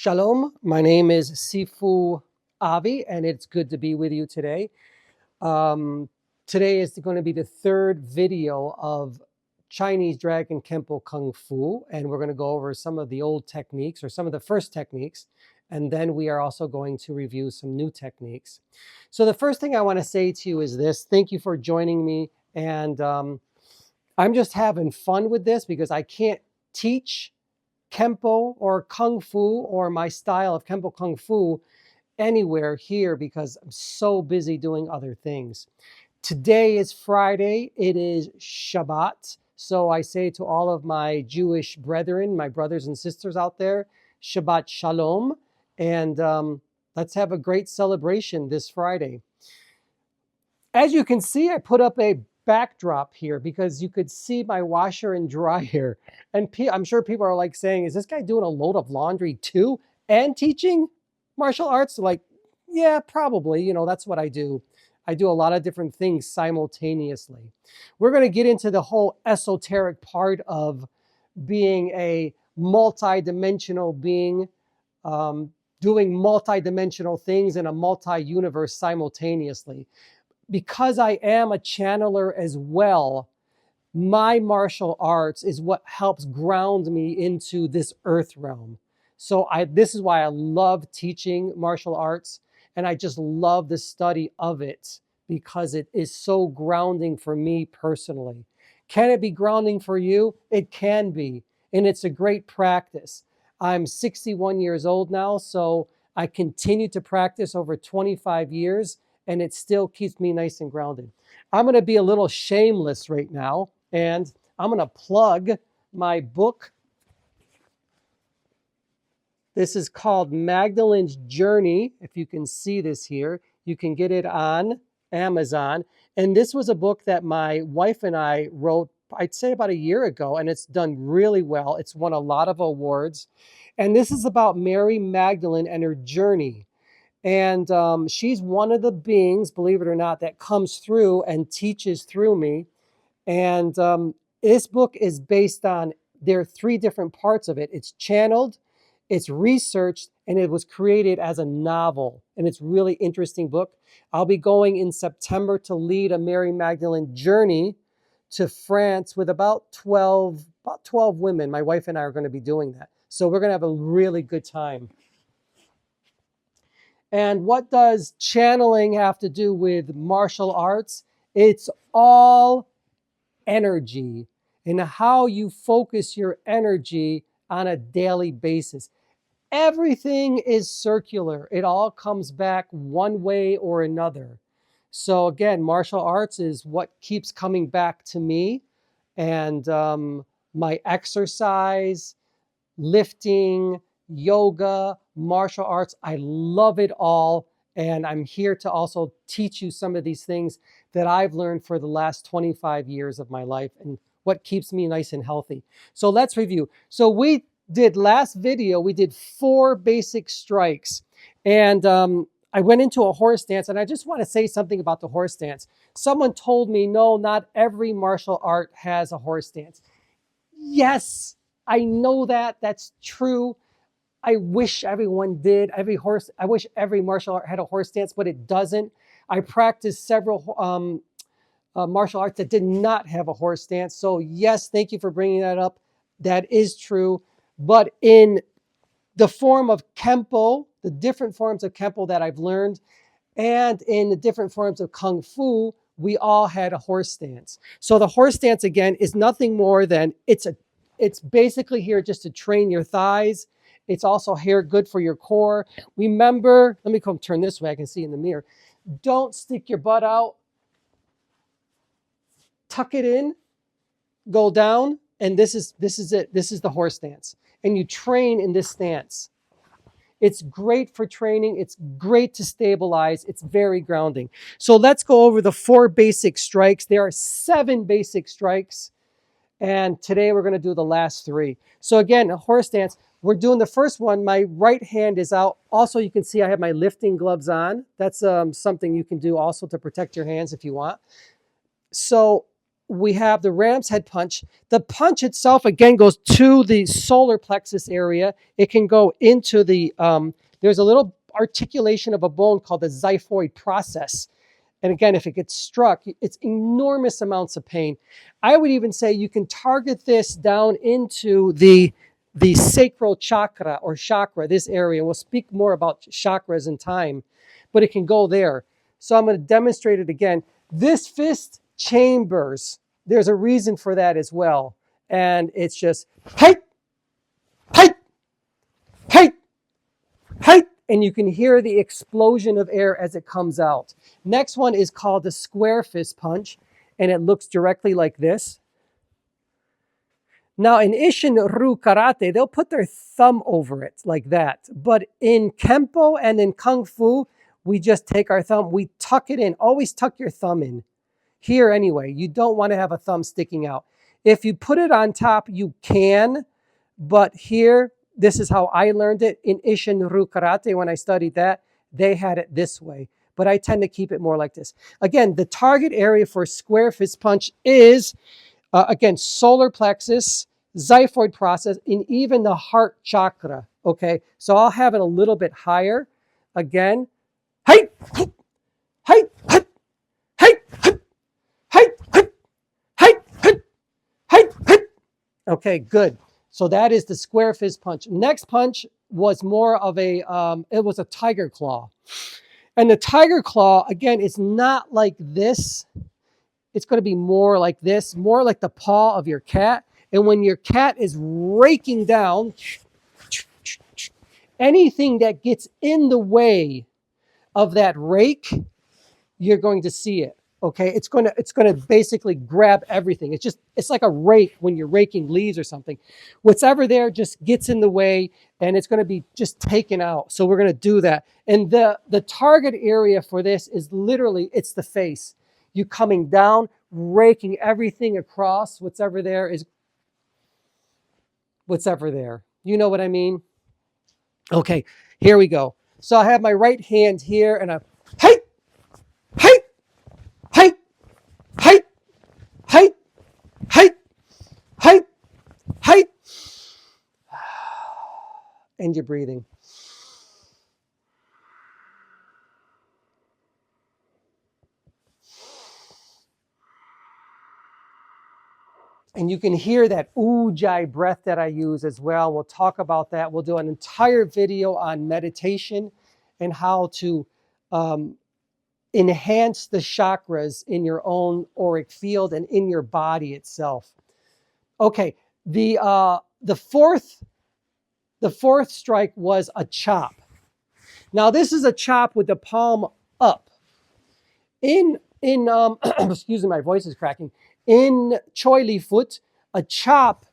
Shalom, my name is Sifu Avi, and it's good to be with you today. Today is going to be the third video of Chinese Dragon Kempo Kung Fu, and we're going to go over some of the old techniques, or some of the first techniques, and then we are also going to review some new techniques. So the first thing I want to say to you is this: thank you for joining me, and I'm just having fun with this because I can't teach Kempo or Kung Fu or my style of Kempo Kung Fu anywhere here because I'm so busy doing other things. Today is Friday. It is Shabbat. So I say to all of my Jewish brethren, my brothers and sisters out there, Shabbat Shalom. And let's have a great celebration this Friday. As you can see, I put up a backdrop here because you could see my washer and dryer. And I'm sure people are like saying, is this guy doing a load of laundry too and teaching martial arts? Like, yeah, probably. You know, that's what I do. I do a lot of different things simultaneously. We're going to get into the whole esoteric part of being a multi-dimensional being, doing multi-dimensional things in a multi-universe simultaneously. Because I am a channeler as well, my martial arts is what helps ground me into this earth realm. So this is why I love teaching martial arts, and I just love the study of it because it is so grounding for me personally. Can it be grounding for you? It can be, and it's a great practice. I'm 61 years old now, so I continue to practice over 25 years, and it still keeps me nice and grounded. I'm going to be a little shameless right now, and I'm going to plug my book. This is called Magdalene's Journey. If you can see this here, you can get it on Amazon. And this was a book that my wife and I wrote, I'd say about a year ago, and it's done really well. It's won a lot of awards. And this is about Mary Magdalene and her journey. And she's one of the beings, believe it or not, that comes through and teaches through me. And this book is based on, there are three different parts of it. It's channeled, it's researched, and it was created as a novel. And it's a really interesting book. I'll be going in September to lead a Mary Magdalene journey to France with about 12 women. My wife and I are going to be doing that. So we're going to have a really good time. And what does channeling have to do with martial arts? It's all energy and how you focus your energy on a daily basis. Everything is circular. It all comes back one way or another. So again, martial arts is what keeps coming back to me, and my exercise, lifting, yoga, martial arts. I love it all. And I'm here to also teach you some of these things that I've learned for the last 25 years of my life and what keeps me nice and healthy. So let's review. So we did last video, we did 4 basic strikes. And I went into a horse dance, and I just want to say something about the horse dance. Someone told me, no, not every martial art has a horse dance. Yes, I know that. That's true. I wish everyone did. I wish every martial art had a horse dance, but it doesn't. I practiced several martial arts that did not have a horse dance. So yes, thank you for bringing that up. That is true. But in the form of Kempo, the different forms of Kempo that I've learned, and in the different forms of Kung Fu, we all had a horse dance. So the horse dance, again, is nothing more than, it's basically here just to train your thighs. It's also here good for your core. Remember, let me come turn this way, I can see in the mirror. Don't stick your butt out. Tuck it in, go down, and this is it. This is the horse dance. And you train in this stance. It's great for training. It's great to stabilize. It's very grounding. So let's go over the 4 basic strikes. There are 7 basic strikes. And today we're going to do the last 3. So again, a horse dance. We're doing the first one. My right hand is out. Also, you can see I have my lifting gloves on. That's something you can do also to protect your hands if you want. So we have the ram's head punch. The punch itself, again, goes to the solar plexus area. It can go into the, there's a little articulation of a bone called the xiphoid process. And again, if it gets struck, it's enormous amounts of pain. I would even say you can target this down into the sacral chakra or chakra, this area. We'll speak more about chakras in time, but it can go there. So I'm going to demonstrate it again. This fist chambers, there's a reason for that as well. And it's just, hey, hey, hey, hey. And you can hear the explosion of air as it comes out. Next one is called the square fist punch, and it looks directly like this. Now in Ishin-ryu karate, they'll put their thumb over it like that. But in Kempo and in Kung Fu, we just take our thumb, we tuck it in. Always tuck your thumb in. Here anyway, you don't want to have a thumb sticking out. If you put it on top, you can, but here, this is how I learned it. In Ishin-ryu karate, when I studied that, they had it this way. But I tend to keep it more like this. Again, the target area for square fist punch is, again, solar plexus, xiphoid process, and even the heart chakra. Okay, so I'll have it a little bit higher. Again, hey, hey, hey, hey, hey, hey, hey, hey, hey. Okay, good. So that is the square fist punch. Next punch was more of a, it was a tiger claw. And the tiger claw, again, is not like this. It's going to be more like this, more like the paw of your cat. And when your cat is raking down, anything that gets in the way of that rake, you're going to see it. Okay, it's going to basically grab everything. It's like a rake when you're raking leaves or something. Whatever there just gets in the way, and it's going to be just taken out. So we're going to do that. And the target area for this is literally, it's the face. You coming down, raking everything across. Whatever there is, whatever there. You know what I mean? Okay, here we go. So I have my right hand here, and I, hey, hey, hey, hey, hey, hey, hey, hey. And you're breathing. And you can hear that ujjayi breath that I use as well. We'll talk about that. We'll do an entire video on meditation and how to enhance the chakras in your own auric field and in your body itself. Okay, the fourth strike was a chop. Now this is a chop with the palm up. In excuse me, my voice is cracking. In Choi Li Foot, a chop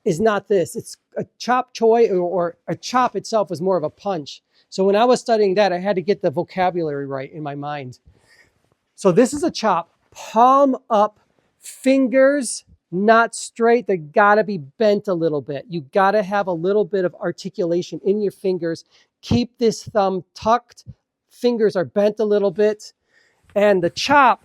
is not this. It's a chop choi, or a chop itself is more of a punch. So when I was studying that, I had to get the vocabulary right in my mind. So this is a chop, palm up, fingers not straight. They gotta be bent a little bit. You gotta have a little bit of articulation in your fingers. Keep this thumb tucked. Fingers are bent a little bit. And the chop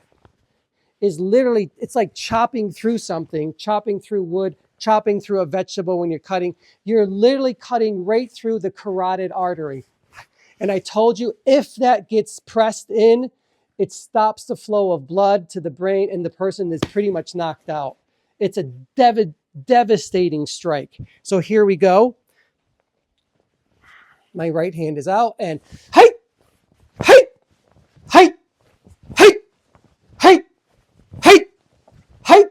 is literally, it's like chopping through something, chopping through wood, chopping through a vegetable when you're cutting. You're literally cutting right through the carotid artery. And I told you, if that gets pressed in, it stops the flow of blood to the brain, and the person is pretty much knocked out. It's a devastating strike. So here we go. My right hand is out, and hey, hey, hey, hey, hey, hey, hey.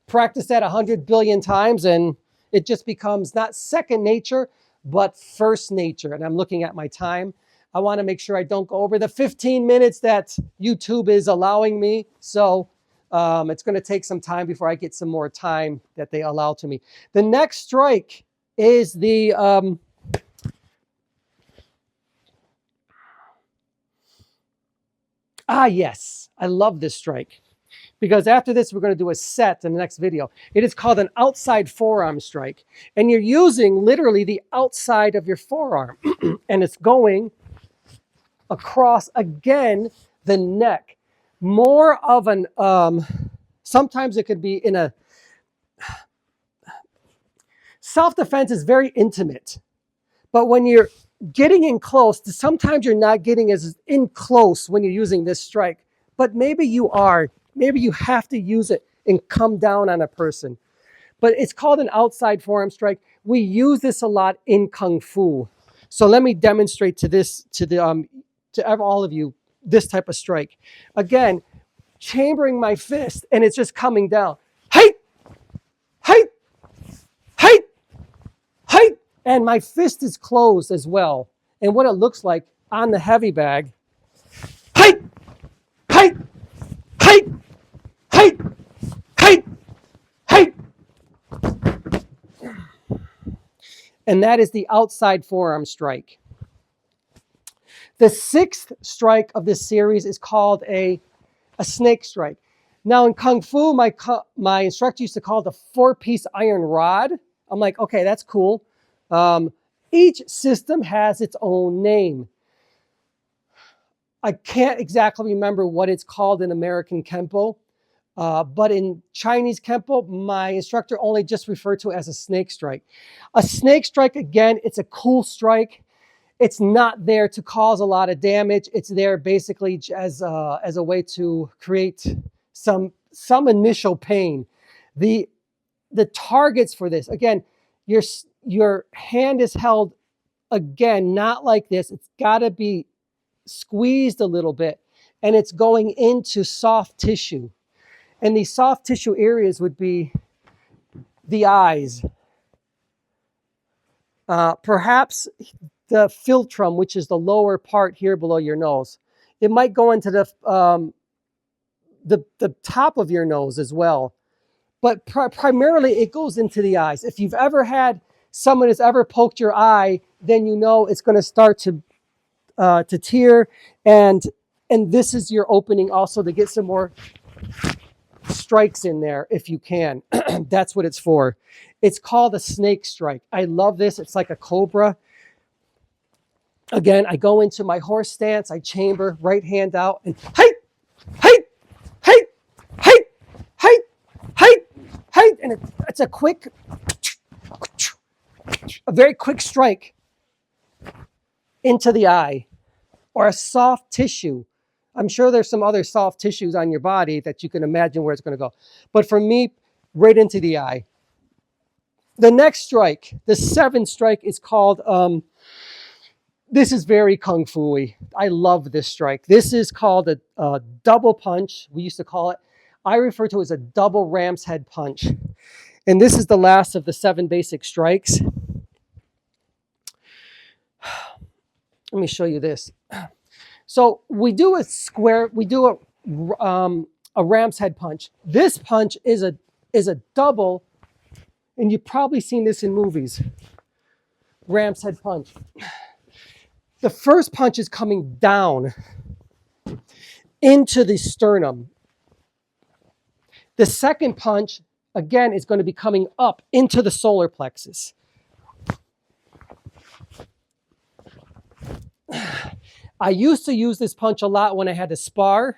Practice that 100 billion times, and it just becomes not second nature, but first nature. And I'm looking at my time. I want to make sure I don't go over the 15 minutes that YouTube is allowing me. So it's going to take some time before I get some more time that they allow to me. The next strike is the yes, I love this strike, because after this, we're going to do a set in the next video. It is called an outside forearm strike. And you're using literally the outside of your forearm. And it's going across, again, the neck. more of an, sometimes it could be in a, self-defense is very intimate. But when you're getting in close, sometimes you're not getting as in close when you're using this strike. But maybe you are. Maybe you have to use it and come down on a person. But it's called an outside forearm strike. We use this a lot in Kung Fu. So let me demonstrate to all of you this type of strike. Again, chambering my fist, and it's just coming down. Height, height, height, height. And my fist is closed as well. And what it looks like on the heavy bag. Height, height, height, height, height, height. And that is the outside forearm strike. The sixth strike of this series is called a snake strike. Now in Kung Fu, my instructor used to call it the 4-piece iron rod. I'm like, okay, that's cool. Each system has its own name. I can't exactly remember what it's called in American Kempo, but in Chinese Kempo, my instructor only just referred to it as a snake strike. A snake strike, again, it's a cool strike. It's not there to cause a lot of damage. It's there basically as a way to create some initial pain. The targets for this, again, your hand is held, again, not like this. It's got to be squeezed a little bit, and it's going into soft tissue. And these soft tissue areas would be the eyes, perhaps the philtrum, which is the lower part here below your nose. It might go into the top of your nose as well. But primarily it goes into the eyes. If you've ever had someone has ever poked your eye, then you know it's going to start to tear. And this is your opening also to get some more strikes in there if you can. That's what it's for. It's called a snake strike. I love this. It's like a cobra. Again, I go into my horse stance. I chamber, right hand out, and height, height, height, height, height, height, height. And it's a very quick strike into the eye or a soft tissue. I'm sure there's some other soft tissues on your body that you can imagine where it's going to go. But for me, right into the eye. The next strike, the 7th strike, is called, this is very Kung Fu-y. I love this strike. This is called a double punch, we used to call it. I refer to it as a double ram's head punch. And this is the last of the 7 basic strikes. Let me show you this. So we do a square, we do a ram's head punch. This punch is a double, and you've probably seen this in movies. Ram's head punch. The first punch is coming down into the sternum. The second punch, again, is going to be coming up into the solar plexus. I used to use this punch a lot when I had to spar.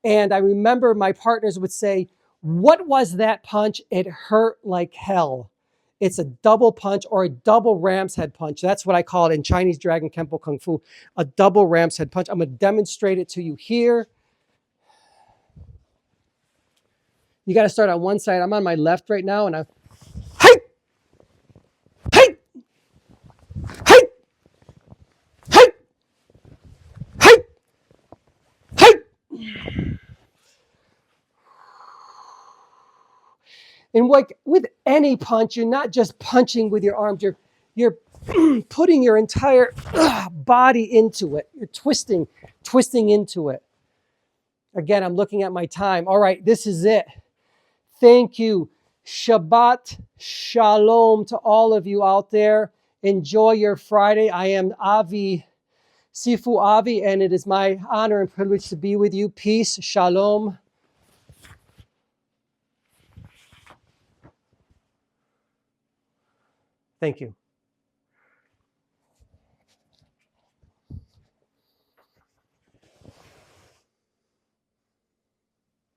And I remember my partners would say, "What was that punch? It hurt like hell." It's a double punch or a double ram's head punch. That's what I call it in Chinese Dragon Kempo Kung Fu, a double ram's head punch. I'm going to demonstrate it to you here. You got to start on one side. I'm on my left right now, and height, height, height, height, height, height. And like with any punch, you're not just punching with your arms. You're putting your entire body into it. You're twisting into it. Again, I'm looking at my time. All right, this is it. Thank you. Shabbat Shalom to all of you out there. Enjoy your Friday. I am Avi, Sifu Avi, and it is my honor and privilege to be with you. Peace. Shalom. Thank you.